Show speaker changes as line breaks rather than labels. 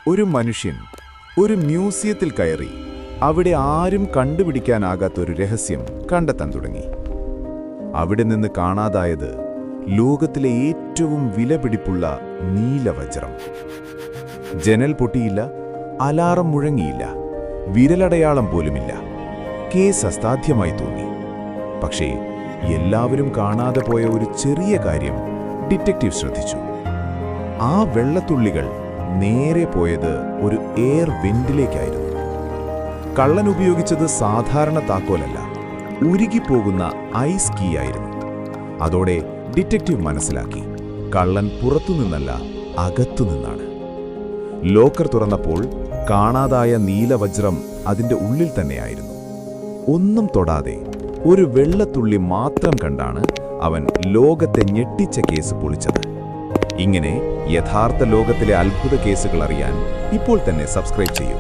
ഒരു മനുഷ്യൻ ഒരു മ്യൂസിയത്തിൽ കയറി അവിടെ ആരും കണ്ടുപിടിക്കാനാകാത്തൊരു രഹസ്യം കണ്ടെത്താൻ തുടങ്ങി. അവിടെ നിന്ന് കാണാതായത് ലോകത്തിലെ ഏറ്റവും വിലപിടിപ്പുള്ള നീലവജ്രം. ജനൽ പൊട്ടിയില്ല, അലാറം മുഴങ്ങിയില്ല, വിരലടയാളം പോലുമില്ല. കേസ് അസാധ്യമായി തോന്നി. പക്ഷേ എല്ലാവരും കാണാതെ പോയ ഒരു ചെറിയ കാര്യം ഡിറ്റക്റ്റീവ് ശ്രദ്ധിച്ചു. ആ വെള്ളത്തുള്ളികൾ നേരെ പോയത് ഒരു എയർ വെന്റിലേക്കായിരുന്നു. കള്ളൻ ഉപയോഗിച്ചത് സാധാരണ താക്കോലല്ല, ഉരുകിപ്പോകുന്ന ഐസ് കീ ആയിരുന്നു. അതോടെ ഡിറ്റക്റ്റീവ് മനസ്സിലാക്കി, കള്ളൻ പുറത്തുനിന്നല്ല, അകത്തുനിന്നാണ്. ലോക്കർ തുറന്നപ്പോൾ കാണാതായ നീലവജ്രം അതിൻ്റെ ഉള്ളിൽ തന്നെയായിരുന്നു. ഒന്നും തൊടാതെ ഒരു വെള്ളത്തുള്ളി മാത്രം കണ്ടാണ് അവൻ ലോകത്തെ ഞെട്ടിച്ച കേസ് പൊളിച്ചത്. ഇങ്ങനെ യഥാർത്ഥ ലോകത്തിലെ അത്ഭുത കേസുകൾ അറിയാൻ ഇപ്പോൾ തന്നെ സബ്സ്ക്രൈബ് ചെയ്യൂ.